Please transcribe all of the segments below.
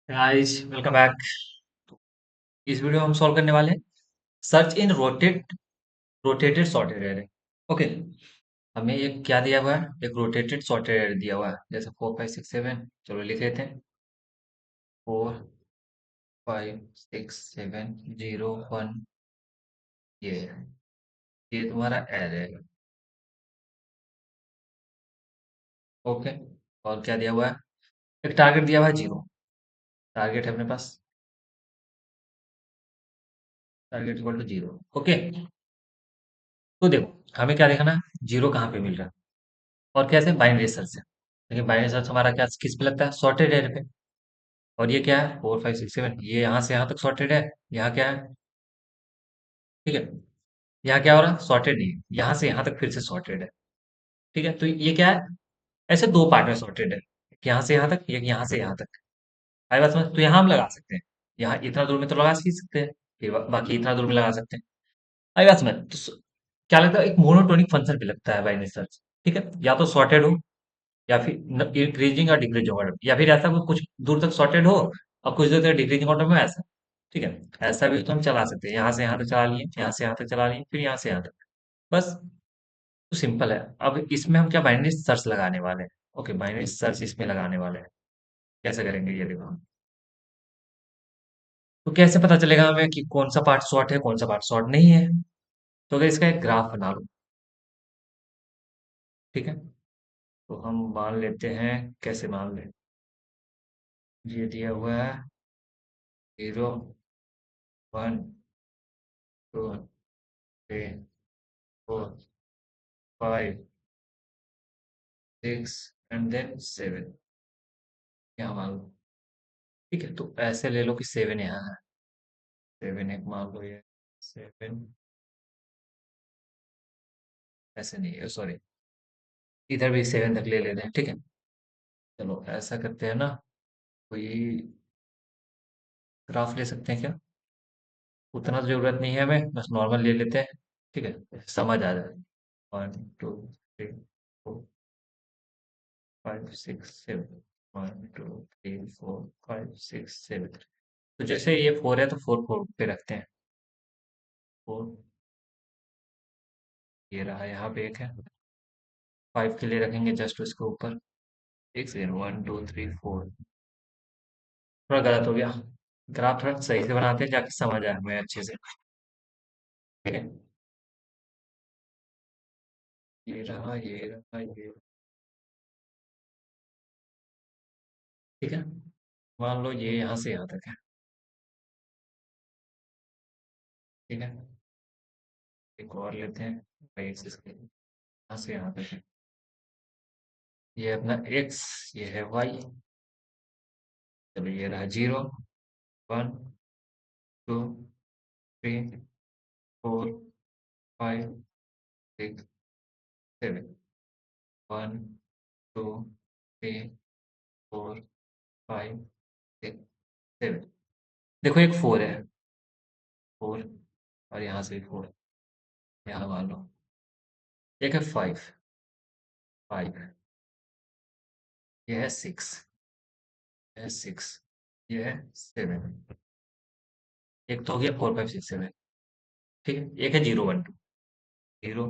Guys welcome back. इस video में हम सॉल्व करने वाले हैं search in rotated sorted array. Okay. हमें एक क्या दिया हुआ है, एक रोटेटेड सॉर्टेड एरे दिया हुआ है, जैसे 4 5 6 7। चलो लिख लेते हैं। 4 5 6 7 0 1। ये तुम्हारा एरे है। ओके। और क्या दिया हुआ है, एक टारगेट दिया हुआ है 0। टारगेट है अपने पास, टारगेट इक्वल टू 0। ओके। तो देखो हमें क्या देखना है, 0 कहाँ पे मिल रहा है और कैसे, बाइनरी सर्च से। लेकिन बाइनरी सर्च हमारा क्या किस पे लगता है, सॉर्टेड एरे पे। और ये क्या है, 4 5 6 7, ये यहाँ से यहाँ तक सॉर्टेड है। यहाँ क्या है, ठीक है। यहाँ क्या हो रहा है, सॉर्टेड नहीं है, यहाँ से यहाँ तक फिर से सॉर्टेड है। ठीक है, तो ये क्या है, ऐसे दो पार्ट में सॉर्टेड है। एक यहाँ से यहाँ तक, एक यहाँ से यहाँ तक। आई बात समझ, तो यहाँ हम लगा सकते हैं। यहाँ इतना दूर में तो लगा ही सकते हैं, फिर बाकी इतना दूर में लगा सकते हैं। आई बात समझ, तो क्या लगता है, एक मोनोटोनिक फंक्शन पे लगता है बाइनरी सर्च। ठीक है, या तो सॉर्टेड हो, या फिर इंक्रीजिंग और डिक्रीजिंग ऑर्डर, या फिर ऐसा कोई कुछ दूर तक सॉर्टेड हो और कुछ दूर तक डिक्रीजिंग ऑर्डर में, ऐसा। ठीक है, ऐसा भी तो हम चला सकते हैं। यहाँ से यहाँ तक चला लिए, यहाँ से यहाँ तक चला लिए, फिर यहाँ से यहाँ तक। बस। तो सिंपल है। अब इसमें हम क्या बाइनरी सर्च लगाने वाले हैं। ओके, बाइनरी सर्च इसमें लगाने वाले हैं। कैसे करेंगे ये देखो हम। तो कैसे पता चलेगा हमें कि कौन सा पार्ट शॉर्ट है, कौन सा पार्ट शॉर्ट नहीं है। तो अगर इसका एक ग्राफ बना लो। ठीक है, तो हम मान लेते हैं, कैसे मान लें। ये दिया हुआ है 0 1 2 3 4 5 6 एंड देन 7। यहाँ मान लो। ठीक है, तो ऐसे ले लो कि 7 यहाँ है। 7 एक मान लो, ये 7 ऐसे नहीं है, सॉरी। इधर भी 7 तक ले लेते हैं। ठीक है, चलो ऐसा करते हैं ना, कोई ग्राफ ले सकते हैं क्या। उतना तो जरूरत नहीं है हमें, बस नॉर्मल ले लेते हैं। ठीक है, समझ आ जाए। 1 2 3 4 5 6 7। 1 2 3 4 5 6 7। तो जैसे ये 4 है तो 4 4 पे रखते हैं। 4, ये रहा, यहाँ पे एक है। 5 के लिए रखेंगे जस्ट उसके ऊपर। एक सेकेंड, 1 2 3 4। थोड़ा गलत हो गया, ग्राफ थोड़ा सही से बनाते हैं जाके समझ आए हमें अच्छे से। ठीक है, ये रहा, ये रहा, ये। ठीक है, मान लो ये यहाँ से यहाँ तक है। ठीक है, एक और लेते हैं, एक्सिस के यहाँ से यहाँ तक है। ये अपना एक्स, ये है वाई। चलो ये रहा 0 1 2 3 4 5 6 7। 1 2 3 4 5 6 7। देखो एक 4 है, 4। और यहाँ से 4, यहाँ मान लो। एक है 5 5। ये है 6, ये है 6, ये है 7। एक तो हो गया 4 5 6 7। ठीक है, एक है 0 1 2। 0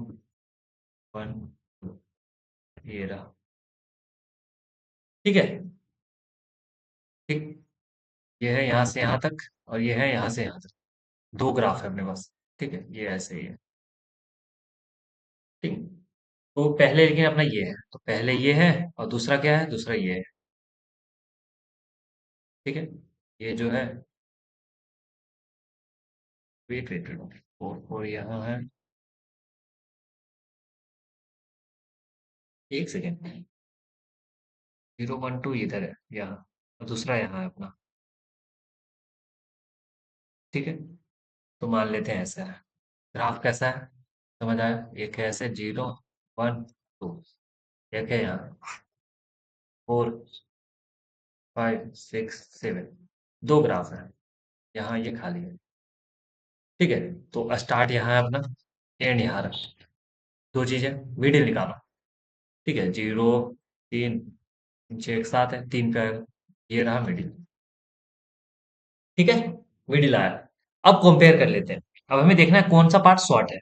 1 2, ये रहा। ठीक है, ठीक। ये है यहाँ से यहाँ तक, और ये है यहाँ से यहाँ तक। दो ग्राफ है अपने पास। ठीक है, ये ऐसे ही है। ठीक है, तो पहले लेकिन अपना ये है, तो पहले ये है, और दूसरा क्या है, दूसरा ये है। ठीक है, ये जो है, वेट वेट वेट, 4 4 यहाँ है। एक सेकेंड, 0 1 2 इधर है यहाँ, और दूसरा यहाँ है अपना। ठीक है, तो मान लेते हैं ऐसा है। ग्राफ कैसा है, समझ आया। एक है ऐसे 0 1 2, एक है यहाँ 4 5 6 7। दो ग्राफ है, यहाँ ये खाली है। ठीक है, तो स्टार्ट यहाँ है अपना, एंड यहाँ रहा। दो चीजें, मिडिल निकालो। ठीक है, 0 3 6 1 7 है, 3 पे आएगा। ये रहा मिडिल। ठीक है, मिडिल आया। अब कंपेयर कर लेते हैं। अब हमें देखना है कौन सा पार्ट शॉर्ट है।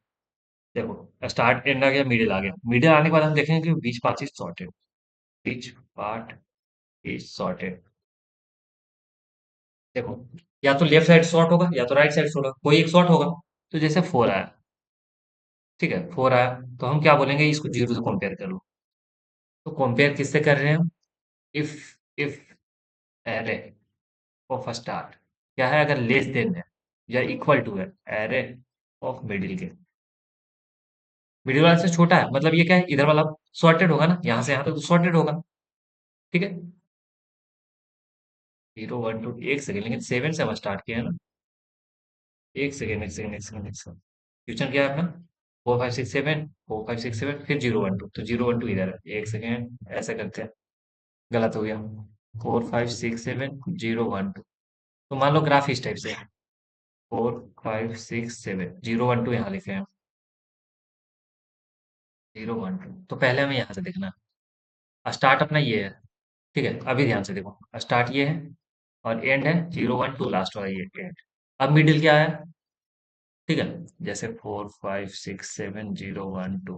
देखो स्टार्ट एंड आ गया, मिडिल आ गया। मिडिल आने के बाद हम देखेंगे कि बीच पार्ट इज सॉर्टेड। बीच पार्ट इज सॉर्टेड। देखो, या तो लेफ्ट साइड शॉर्ट होगा या तो राइट साइड शॉर्ट होगा, कोई एक शॉर्ट होगा। तो जैसे 4 आया, ठीक है, 4 आया, तो हम क्या बोलेंगे, इसको 0 से कंपेयर कर लो। तो कंपेयर किससे कर रहे हैं हम? If if array of start क्या है, अगर लेस देन है या इक्वल टू है एरे ऑफ मिडिल के। मिडिल वाला से छोटा है, मतलब ये क्या है, इधर वाला सॉर्टेड होगा ना, यहाँ से यहाँ तक तो सॉर्टेड होगा। ठीक है, 0 1 2, एक सेकेंड, लेकिन 7 से हम स्टार्ट किया है ना। एक सेकेंड, एक सेकेंड, एक सेकेंड, एक सेकेंड। क्वेश्चन क्या है अपना? 4 5 6 7, 4 5 6 7, फिर 0 1 2, तो 0 1 2 इधर है। एक सेकेंड, ऐसे करते हैं। गलत हो गया। 4 5 6 7 0 1 2। तो मान लो ग्राफ इस टाइप से है। 4 5 6 7 0 1 2 यहाँ लिखे हैं। 0 1 2, तो पहले हमें यहाँ से देखना है। स्टार्ट अपना ये है। ठीक है, अभी ध्यान से देखो, स्टार्ट ये है और एंड है 0 1 2, लास्ट वाला ये एंड। अब मिडिल क्या है? ठीक है, जैसे 4 5 6 7 0 1 2।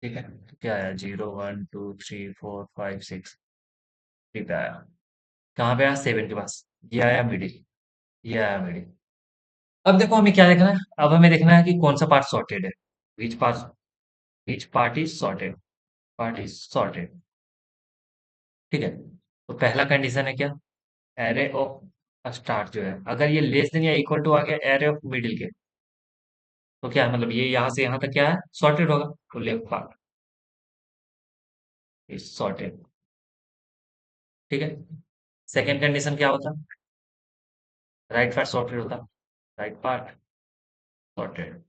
ठीक है, तो क्या आया? 0 1 2 3 4 5 6। ठीक आया। कहाँ पे आया? 7 के पास। ये आया मिडिल। ये आया मिडिल। अब देखो हमें क्या देखना है। अब हमें देखना है कि कौन सा पार्ट सॉर्टेड है। विच part is sorted. Part is sorted. ठीक है, तो पहला कंडीशन है क्या? एरे ऑफ स्टार्ट जो है, अगर ये लेस देन या इक्वल टू आ गया एरे ऑफ मिडिल के, तो क्या है, मतलब ये यहाँ से यहाँ तक क्या है, सॉर्टेड होगा। तो लेफ्ट पार्ट इज सॉर्टेड। ठीक है, सेकेंड कंडीशन क्या होता? राइट पार्ट सॉर्टेड होता। Right part sorted.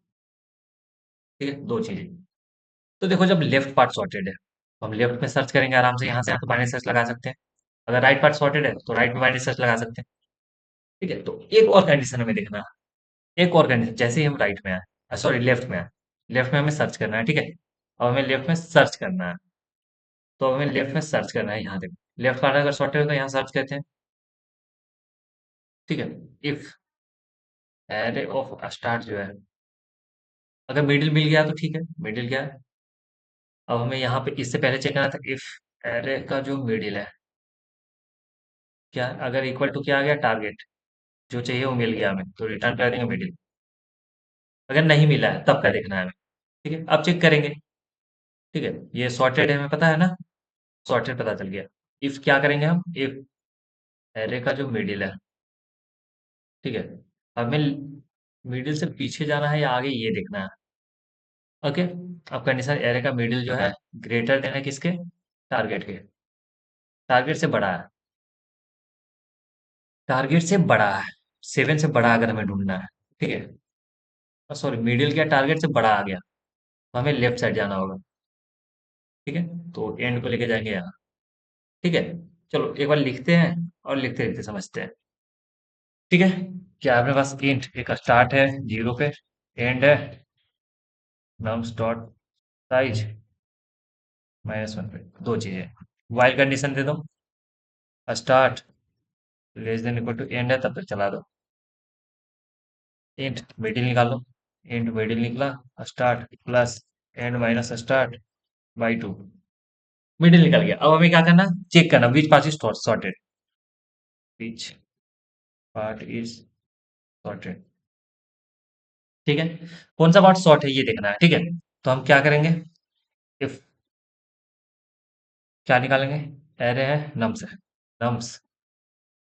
ठीक है, दो चीजें। तो देखो, जब लेफ्ट पार्ट सॉर्टेड है तो हम लेफ्ट में सर्च करेंगे आराम से, यहाँ से आप तो बाइनरी सर्च लगा सकते हैं। अगर राइट पार्ट सॉर्टेड है तो राइट में बाइनरी सर्च लगा सकते हैं। ठीक है, तो एक और कंडीशन हमें देखना है। एक और कंडीशन, जैसे ही हम राइट में आए, सॉरी लेफ्ट में आए, लेफ्ट में हमें सर्च करना है। ठीक है, और हमें लेफ्ट में सर्च करना है। तो हमें लेफ्ट में सर्च करना है, यहाँ देखो लेफ्ट पार्ट अगर सॉर्टेड हो तो यहाँ सर्च करते हैं। ठीक है, इफ एरे ऑफ स्टार्ट जो है, अगर मिडिल मिल गया तो ठीक है, मिडिल क्या है। अब हमें यहाँ पे इससे पहले चेक करना था, इफ एरे का जो मिडिल है क्या, अगर इक्वल टू क्या आ गया, टारगेट जो चाहिए वो मिल गया हमें, तो रिटर्न कर देंगे मिडिल। अगर नहीं मिला है तब क्या देखना है हमें। ठीक है, अब चेक करेंगे। ठीक है, ये सॉर्टेड है हमें पता है ना, सॉर्टेड पता चल गया। इफ क्या करेंगे हम, इफ एरे का जो मिडिल है, ठीक है, हमें मिडिल से पीछे जाना है या आगे ये देखना है। ओके, अब कंडीशन एरे का मिडिल जो है ग्रेटर देन है किसके, टारगेट के। टारगेट से बड़ा है। टारगेट से बड़ा है। 7 से बड़ा अगर हमें ढूंढना है। ठीक है, सॉरी मिडिल क्या, टारगेट से बड़ा आ गया, तो हमें लेफ्ट साइड जाना होगा। ठीक है, तो एंड को लेके जाएंगे यहाँ। ठीक है, चलो एक बार लिखते हैं और लिखते लिखते समझते हैं। ठीक है, क्या है अपने पास? इंट एक स्टार्ट है 0 पे, एंड है नम्स डॉट साइज -1 पे। दो चीजें, वाइल कंडीशन दे दो। Start less than equal to end है तब तक चला दो। इंट मिडिल निकालो। इंट मिडिल निकला, start plus end minus start by 2। Middle निकल गया। अब हमें क्या करना, चेक करना which part is sorted. Which part is sorted. ठीक है, कौन सा पार्ट शॉर्ट है ये देखना है। ठीक है, तो हम क्या करेंगे, इफ क्या निकालेंगे, एरे है नम्स है, नम्स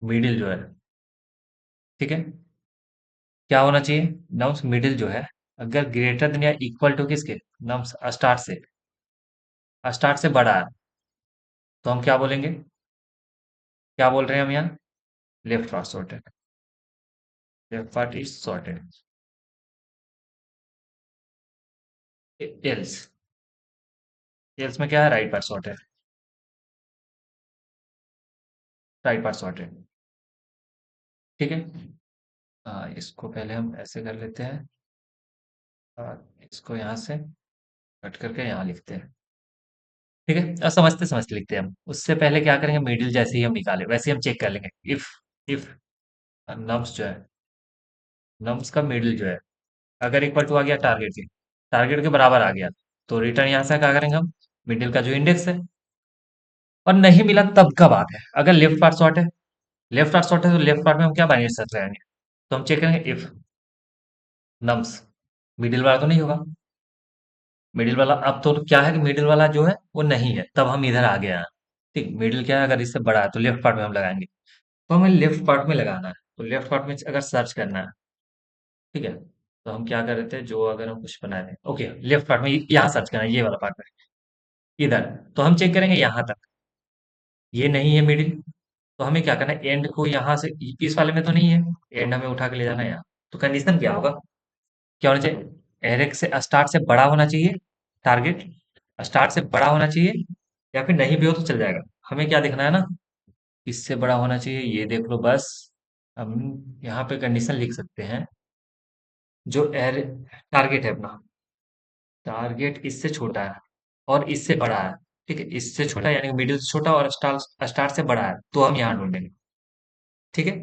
मिडिल जो है, ठीक है, क्या होना चाहिए, नम्स मिडिल जो है अगर ग्रेटर देन या इक्वल टू किसके, नम्स स्टार्ट से बड़ा है, तो हम क्या बोलेंगे, क्या बोल रहे हैं हम यहाँ, left part sorted. Left part is sorted. Else, else में क्या है, right part sorted. Right part sorted. ठीक है, इसको पहले हम ऐसे कर लेते हैं, इसको यहाँ से कट करके यहाँ लिखते हैं। ठीक है, अब समझते समझते लिखते हैं हम। उससे पहले क्या करेंगे, मिडिल जैसे ही हम निकाले वैसे ही हम चेक कर लेंगे। इफ इफ नम्स जो है, नम्स का मिडिल जो है, अगर इक्वल टू आ गया टारगेट के बराबर आ गया, तो रिटर्न यहाँ से क्या करेंगे हम, मिडिल का जो इंडेक्स है। और नहीं मिला तब का बात है, अगर लेफ्ट पार्ट शॉर्ट है, लेफ्ट पार्ट शॉर्ट है तो लेफ्ट पार्ट में हम क्या बाइनरी सर्च लगाएंगे, तो हम चेक करेंगे इफ नम्स, मिडिल वाला तो नहीं होगा, मिडिल वाला अब तो क्या है कि मिडिल वाला जो है वो नहीं है, तब हम इधर आ गया। ठीक, मिडिल क्या है, अगर इससे बड़ा है तो लेफ्ट पार्ट में हम लगाएंगे, तो हमें लेफ्ट पार्ट में लगाना है, तो लेफ्ट पार्ट में अगर सर्च करना है, ठीक है, तो हम क्या कर रहे थे, जो अगर हम कुछ बना रहे हैं, ओके लेफ्ट पार्ट में यहाँ सर्च करना है, ये वाला पार्ट में, इधर, तो हम चेक करेंगे यहाँ तक, ये नहीं है मिडिल, तो हमें क्या करना है, एंड को यहाँ से, इस वाले में तो नहीं है, एंड हमें उठा के ले जाना है यहाँ, तो कंडीशन क्या होगा, क्या होना चाहिए, एरेक से स्टार्ट से बड़ा होना चाहिए, टारगेट स्टार्ट से बड़ा होना चाहिए, या फिर नहीं भी हो तो चल जाएगा, हमें क्या देखना है ना, इससे बड़ा होना चाहिए, ये देख लो बस। हम यहाँ पे कंडीशन लिख सकते हैं, जो एर टारगेट है अपना, टारगेट इससे छोटा है और इससे बड़ा है, ठीक है, इससे छोटा यानी मिडिल से छोटा और स्टार स्टार से बड़ा है, तो हम यहाँ ढूंढेंगे, ठीक है,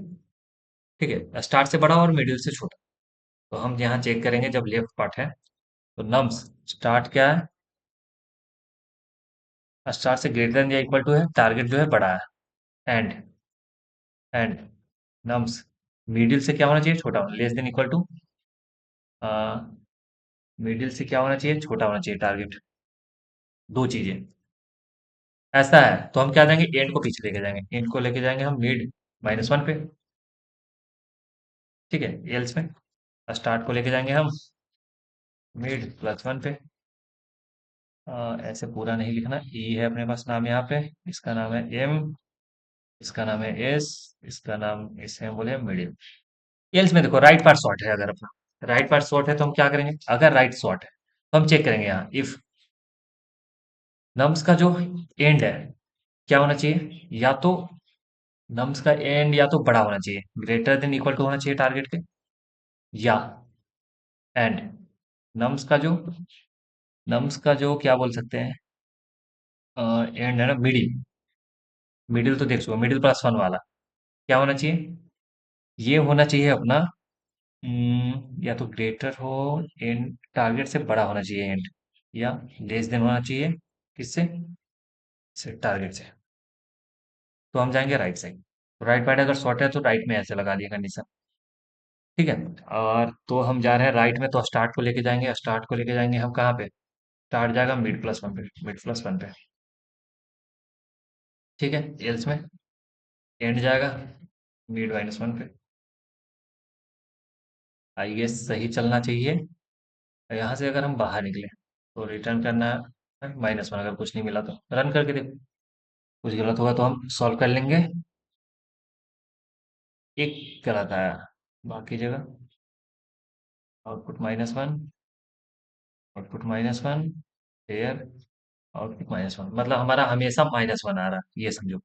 ठीक है, स्टार से बड़ा और मिडिल से छोटा, तो हम यहाँ चेक करेंगे जब लेफ्ट पार्ट है, तो नम्स स्टार्ट क्या है, स्टार से ग्रेटर देन या इक्वल टू है, टारगेट जो है बड़ा है, एंड नम्स मिडिल से क्या होना चाहिए, छोटा होना, less than equal to, middle से क्या होना चाहिए, छोटा होना चाहिए टारगेट, दो चीजें, ऐसा है तो हम क्या जाएंगे, एंड को पीछे लेके जाएंगे, एंड को लेके जाएंगे हम मिड -1 पे, ठीक है, एल्स में स्टार्ट को लेके जाएंगे हम मिड +1 पे, ऐसे पूरा नहीं लिखना, ई है अपने पास नाम यहाँ पे, इसका नाम है एम, इसका नाम है एस, इसका नाम इसे हम बोले मिडिल। एल्स में देखो राइट पार्ट शॉर्ट है, अगर अपना राइट पार्ट शॉर्ट है तो हम क्या करेंगे, अगर राइट शॉर्ट है तो हम चेक करेंगे यहाँ इफ नम्स का जो एंड है क्या होना चाहिए, या तो नम्स का एंड या तो बड़ा होना चाहिए, ग्रेटर देन इक्वल टू होना चाहिए टारगेट के, या एंड नम्स का जो नम्स का जो क्या बोल सकते हैं, एंड है ना मिडिल, मिडिल तो देख सो मिडिल +1 वाला क्या होना चाहिए, ये होना चाहिए अपना, या तो ग्रेटर हो, एंड टारगेट से बड़ा होना चाहिए एंड, या लेस देन होना चाहिए किससे, से टारगेट से, तो हम जाएंगे राइट साइड, राइट पार्ट अगर शॉर्ट है तो राइट में ऐसे लगा दिया कंडीशन, ठीक है, और तो हम जा रहे हैं राइट में, तो स्टार्ट को लेके जाएंगे, स्टार्ट को लेके जाएंगे हम कहाँ पे, स्टार्ट जाएगा मिड +1 पे, मिड +1 पे, ठीक है, एल्स में एंड जाएगा मिड -1 पे, आई गेस सही चलना चाहिए। यहाँ से अगर हम बाहर निकले तो रिटर्न करना है -1, अगर कुछ नहीं मिला तो रन करके देखो, कुछ गलत होगा तो हम सॉल्व कर लेंगे, एक गलत आया, बाकी जगह आउटपुट -1, आउटपुट -1, हेयर आउटपुट -1, मतलब हमारा हमेशा -1 आ रहा है, ये समझो।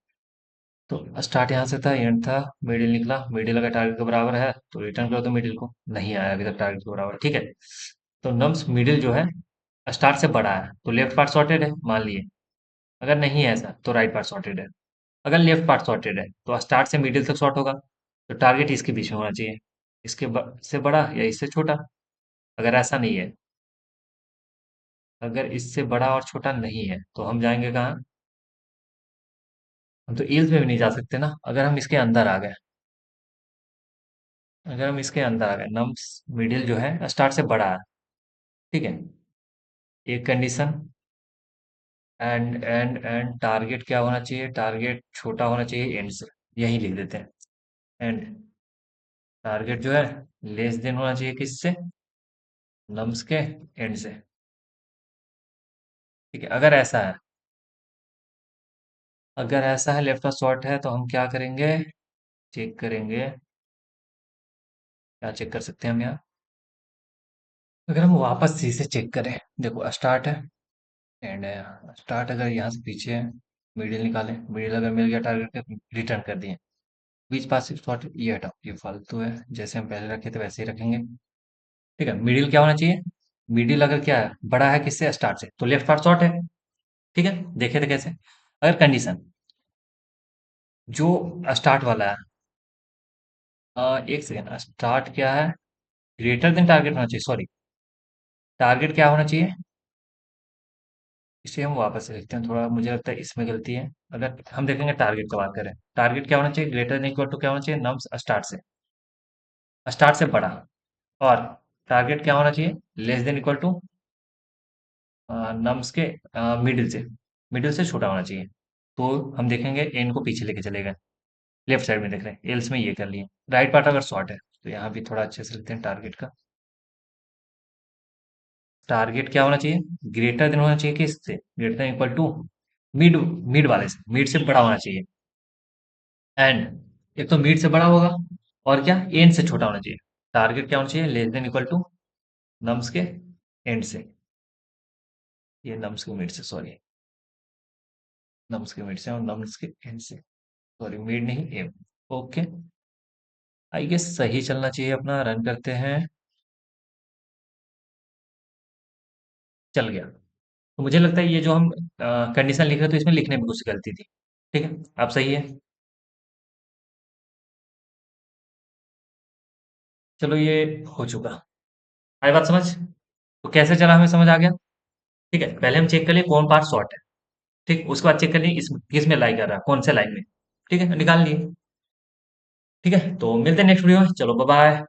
तो स्टार्ट यहाँ से था, एंड था, मिडिल निकला, मिडिल अगर टारगेट के बराबर है तो रिटर्न कर दो मिडिल को, नहीं आया अभी तक टारगेट के बराबर, ठीक है, तो नम्स मिडिल जो है स्टार्ट से बड़ा है तो लेफ्ट पार्ट सॉर्टेड है मान लिए, अगर नहीं है ऐसा तो राइट पार्ट सॉर्टेड है, अगर लेफ्ट पार्ट सॉर्टेड है तो स्टार्ट से मिडिल तक सॉर्ट होगा, तो टारगेट इसके बीच में होना चाहिए, से बड़ा या इससे छोटा, अगर ऐसा नहीं है, अगर इससे बड़ा और छोटा नहीं है तो हम जाएंगे कहाँ, हम तो ईल्स में भी नहीं जा सकते ना, अगर हम इसके अंदर आ गए, अगर हम इसके अंदर आ गए, नम्स मिडिल जो है स्टार्ट से बड़ा है, ठीक है, एक कंडीशन, एंड टारगेट क्या होना चाहिए, टारगेट छोटा होना चाहिए एंड से, यही लिख देते हैं, एंड टारगेट जो है लेस देन होना चाहिए किससे, नम्स के एंड से, ठीक है, अगर ऐसा है, अगर ऐसा है लेफ्ट का शॉर्ट है तो हम क्या करेंगे, चेक करेंगे, क्या चेक कर सकते हैं हम यहाँ, अगर हम वापस सी से चेक करें, देखो स्टार्ट है एंड है, स्टार्ट अगर यहाँ से पीछे है, मिडिल निकाले, मिडिल अगर मिल गया टारगेट के, रिटर्न कर दिए, बीच पास शॉर्ट ये हटाओ, ये फालतू है, जैसे हम पहले रखे थे वैसे ही रखेंगे, ठीक है, मिडिल क्या होना चाहिए, मिडिल अगर क्या है बड़ा है किससे, स्टार्ट से, तो लेफ्ट पार्ट शॉर्ट है, ठीक है, देखे थे कैसे, अगर कंडीशन जो स्टार्ट वाला है एक सेकेंड, स्टार्ट क्या है? ग्रेटर देन टारगेट होना चाहिए, सॉरी। टारगेट क्या होना चाहिए? इसे हम वापस से लिखते हैं, थोड़ा मुझे लगता है इसमें गलती है। अगर हम देखेंगे टारगेट का बात करें, टारगेट क्या होना चाहिए? ग्रेटर देन इक्वल टू क्या होना चाहिए? नम्स स्टार्ट से बड़ा। और टारगेट क्या होना चाहिए? Less than equal to nums के मिडिल से छोटा होना चाहिए। तो हम देखेंगे एन को पीछे लेके चले गए, लेफ्ट साइड में देख रहे हैं, एल्स में ये कर लिए। राइट पार्ट अगर शॉर्ट है तो यहाँ भी थोड़ा अच्छे से लिखते हैं टारगेट का। टारगेट क्या होना चाहिए? ग्रेटर देन होना चाहिए कि इससे greater than equal to mid mid वाले से, मिड से बड़ा होना चाहिए। एंड एक तो मिड से बड़ा होगा, और क्या, एंड से छोटा होना चाहिए। टारगेट क्या होना चाहिए? Less than equal to nums के एंड से, ये नम्स के मिड से, सॉरी, नम्स के मिड से और नम्स के एंड से, सॉरी मिड नहीं एम। ओके, आई गेस सही चलना चाहिए अपना, रन करते हैं। चल गया। तो मुझे लगता है ये जो हम कंडीशन लिख रहे थे इसमें लिखने में कुछ गलती थी। ठीक है, अब सही है। चलो ये हो चुका। आई बात समझ? तो कैसे चला हमें समझ आ गया। ठीक है, पहले हम चेक कर लिए कौन पार्ट शॉर्ट है। ठीक, उसके बाद चेक कर लिए इस किस में लाई कर रहा है, कौन से लाइन में। ठीक है, निकाल लिए। ठीक है, तो मिलते हैं नेक्स्ट वीडियो में, चलो बाय बाय।